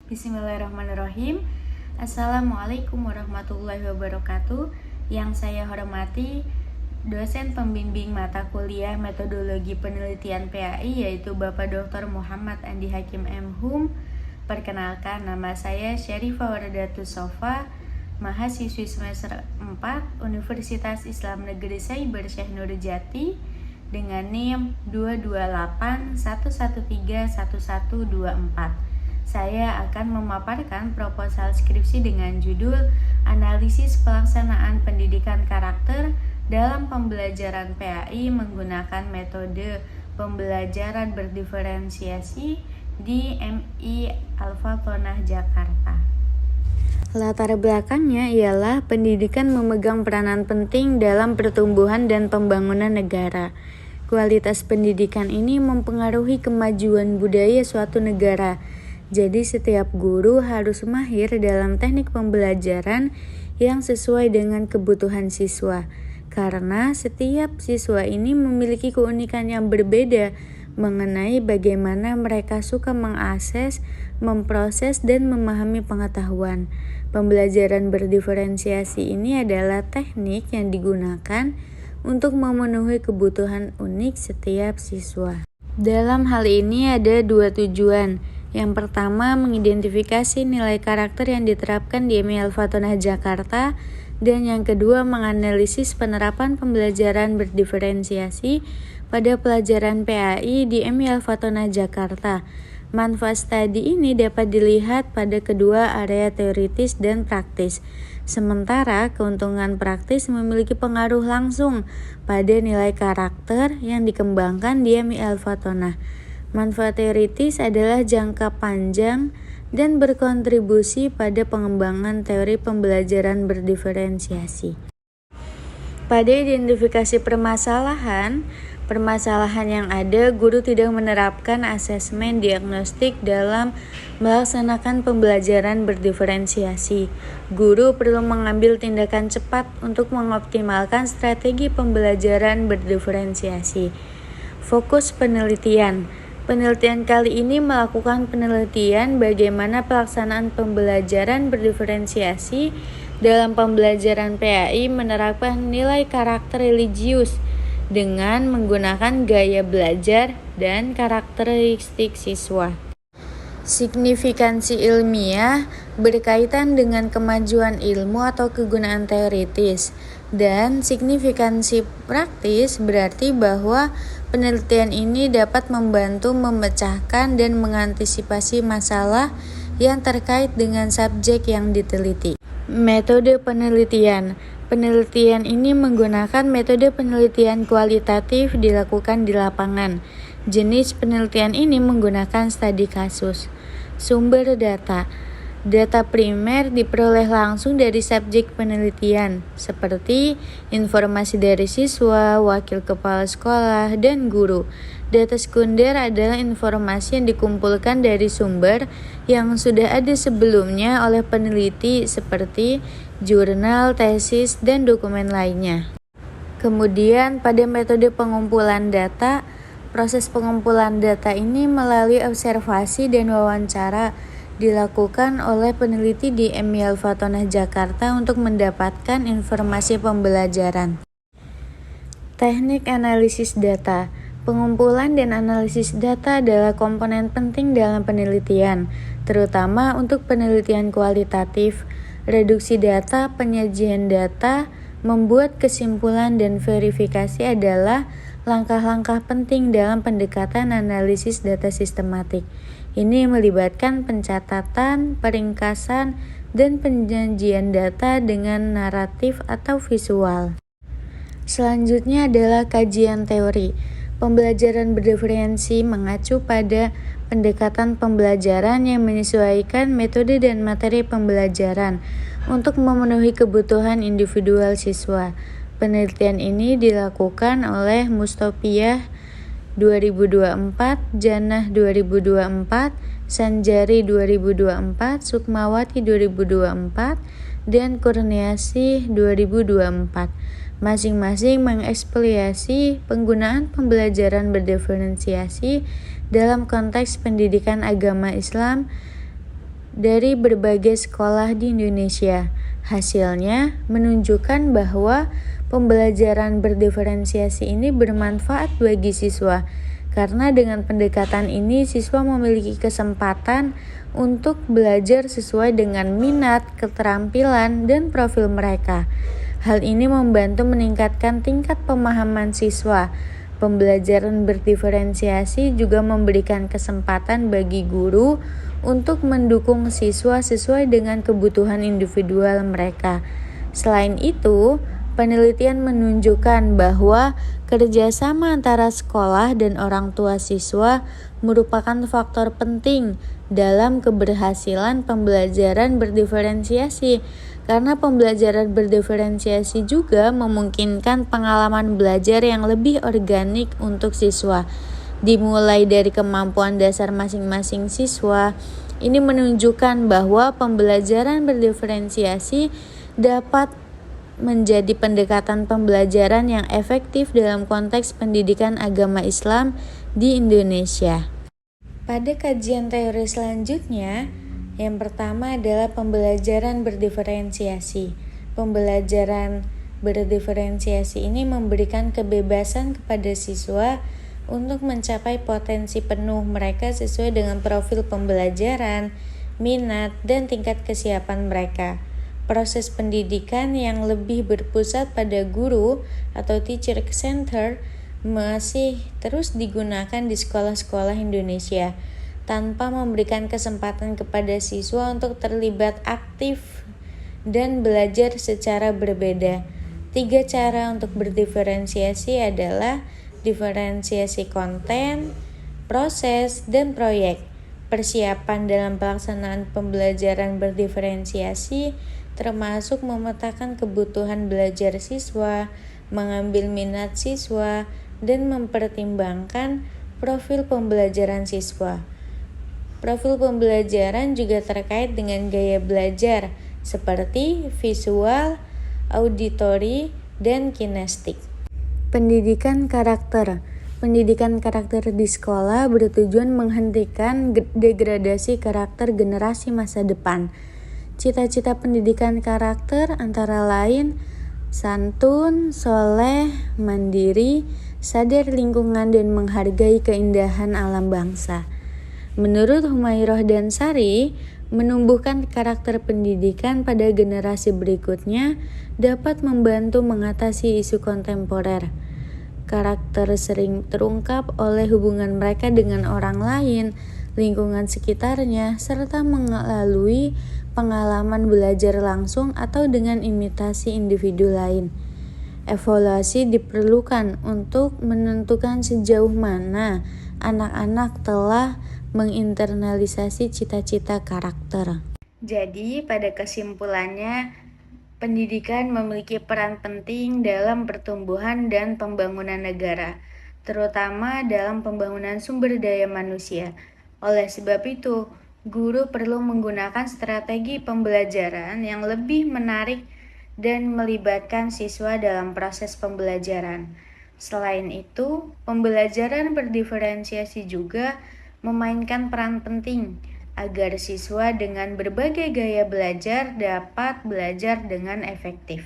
Bismillahirrahmanirrahim. Assalamualaikum warahmatullahi wabarakatuh. Yang saya hormati dosen pembimbing mata kuliah metodologi penelitian PAI yaitu Bapak Dr. Muhammad Andi Hakim M.Hum. Perkenalkan, nama saya Syarifah Wardatus Sofa, mahasiswi semester 4 Universitas Islam Negeri Cyber Syekh Nurjati dengan NIM 22811311124. Saya akan memaparkan proposal skripsi dengan judul Analisis Pelaksanaan Pendidikan Karakter dalam Pembelajaran PAI menggunakan metode pembelajaran berdiferensiasi di MI Al-Fatonah Jakarta. Latar belakangnya ialah pendidikan memegang peranan penting dalam pertumbuhan dan pembangunan negara. Kualitas pendidikan ini mempengaruhi kemajuan budaya suatu negara. Jadi setiap guru harus mahir dalam teknik pembelajaran yang sesuai dengan kebutuhan siswa. Karena setiap siswa ini memiliki keunikan yang berbeda mengenai bagaimana mereka suka mengakses, memproses, dan memahami pengetahuan. Pembelajaran berdiferensiasi ini adalah teknik yang digunakan untuk memenuhi kebutuhan unik setiap siswa. Dalam hal ini ada dua tujuan. Yang pertama, mengidentifikasi nilai karakter yang diterapkan di MI Al-Fatonah Jakarta, dan yang kedua, menganalisis penerapan pembelajaran berdiferensiasi pada pelajaran PAI di MI Al-Fatonah Jakarta. Manfaat studi ini dapat dilihat pada kedua area teoritis dan praktis. Sementara keuntungan praktis memiliki pengaruh langsung pada nilai karakter yang dikembangkan di MI Al-Fatonah. Manfaat teoritis adalah jangka panjang dan berkontribusi pada pengembangan teori pembelajaran berdiferensiasi. Pada identifikasi permasalahan yang ada, guru tidak menerapkan asesmen diagnostik dalam melaksanakan pembelajaran berdiferensiasi. Guru perlu mengambil tindakan cepat untuk mengoptimalkan strategi pembelajaran berdiferensiasi. Fokus penelitian. Penelitian kali ini melakukan penelitian bagaimana pelaksanaan pembelajaran berdiferensiasi dalam pembelajaran PAI menerapkan nilai karakter religius dengan menggunakan gaya belajar dan karakteristik siswa. Signifikansi ilmiah berkaitan dengan kemajuan ilmu atau kegunaan teoritis, dan signifikansi praktis berarti bahwa penelitian ini dapat membantu memecahkan dan mengantisipasi masalah yang terkait dengan subjek yang diteliti. Metode penelitian. Penelitian ini menggunakan metode penelitian kualitatif dilakukan di lapangan. Jenis penelitian ini menggunakan studi kasus. Sumber data. Data primer diperoleh langsung dari subjek penelitian, seperti informasi dari siswa, wakil kepala sekolah, dan guru. Data sekunder adalah informasi yang dikumpulkan dari sumber yang sudah ada sebelumnya oleh peneliti, seperti jurnal, tesis, dan dokumen lainnya. Kemudian pada metode pengumpulan data, proses pengumpulan data ini melalui observasi dan wawancara dilakukan oleh peneliti di MI Al-Fatonah Jakarta untuk mendapatkan informasi pembelajaran. Teknik analisis data. Pengumpulan dan analisis data adalah komponen penting dalam penelitian, terutama untuk penelitian kualitatif. Reduksi data, penyajian data, membuat kesimpulan dan verifikasi adalah langkah-langkah penting dalam pendekatan analisis data sistematik. Ini melibatkan pencatatan, peringkasan, dan penyajian data dengan naratif atau visual. Selanjutnya adalah kajian teori. Pembelajaran berdiferensi mengacu pada pendekatan pembelajaran yang menyesuaikan metode dan materi pembelajaran untuk memenuhi kebutuhan individual siswa. Penelitian ini dilakukan oleh Mustopiah 2024, Jannah 2024, Sanjari 2024, Sukmawati 2024, dan Kurniasi 2024. Masing-masing mengeksplorasi penggunaan pembelajaran berdiferensiasi dalam konteks pendidikan agama Islam dari berbagai sekolah di Indonesia. Hasilnya menunjukkan bahwa pembelajaran berdiferensiasi ini bermanfaat bagi siswa, karena dengan pendekatan ini siswa memiliki kesempatan untuk belajar sesuai dengan minat, keterampilan, dan profil mereka. Hal ini membantu meningkatkan tingkat pemahaman siswa. Pembelajaran berdiferensiasi juga memberikan kesempatan bagi guru untuk mendukung siswa sesuai dengan kebutuhan individual mereka. Selain itu, penelitian menunjukkan bahwa kerjasama antara sekolah dan orang tua siswa merupakan faktor penting dalam keberhasilan pembelajaran berdiferensiasi, karena pembelajaran berdiferensiasi juga memungkinkan pengalaman belajar yang lebih organik untuk siswa, dimulai dari kemampuan dasar masing-masing siswa. Ini menunjukkan bahwa pembelajaran berdiferensiasi dapat menjadi pendekatan pembelajaran yang efektif dalam konteks pendidikan agama Islam di Indonesia. Pada kajian teori selanjutnya, yang pertama adalah pembelajaran berdiferensiasi. Pembelajaran berdiferensiasi ini memberikan kebebasan kepada siswa untuk mencapai potensi penuh mereka sesuai dengan profil pembelajaran, minat, dan tingkat kesiapan mereka. Proses pendidikan yang lebih berpusat pada guru atau teacher center masih terus digunakan di sekolah-sekolah Indonesia, tanpa memberikan kesempatan kepada siswa untuk terlibat aktif dan belajar secara berbeda. 3 cara untuk berdiferensiasi adalah diferensiasi konten, proses, dan proyek. Persiapan dalam pelaksanaan pembelajaran berdiferensiasi termasuk memetakan kebutuhan belajar siswa, mengambil minat siswa, dan mempertimbangkan profil pembelajaran siswa. Profil pembelajaran juga terkait dengan gaya belajar seperti visual, auditori, dan kinestik. Pendidikan karakter. Pendidikan karakter di sekolah bertujuan menghentikan degradasi karakter generasi masa depan. Cita-cita pendidikan karakter antara lain santun, soleh, mandiri, sadar lingkungan, dan menghargai keindahan alam bangsa. Menurut Humairah dan Sari, menumbuhkan karakter pendidikan pada generasi berikutnya dapat membantu mengatasi isu kontemporer. Karakter sering terungkap oleh hubungan mereka dengan orang lain, lingkungan sekitarnya, serta melalui pengalaman belajar langsung atau dengan imitasi individu lain. Evaluasi diperlukan untuk menentukan sejauh mana anak-anak telah menginternalisasi cita-cita karakter. Jadi, pada kesimpulannya, pendidikan memiliki peran penting dalam pertumbuhan dan pembangunan negara, terutama dalam pembangunan sumber daya manusia. Oleh sebab itu, guru perlu menggunakan strategi pembelajaran yang lebih menarik dan melibatkan siswa dalam proses pembelajaran. Selain itu, pembelajaran berdiferensiasi juga memainkan peran penting agar siswa dengan berbagai gaya belajar dapat belajar dengan efektif.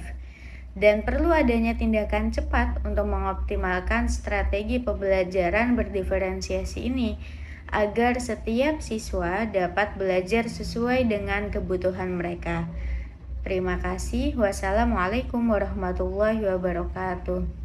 Dan perlu adanya tindakan cepat untuk mengoptimalkan strategi pembelajaran berdiferensiasi ini agar setiap siswa dapat belajar sesuai dengan kebutuhan mereka. Terima kasih. Wassalamualaikum warahmatullahi wabarakatuh.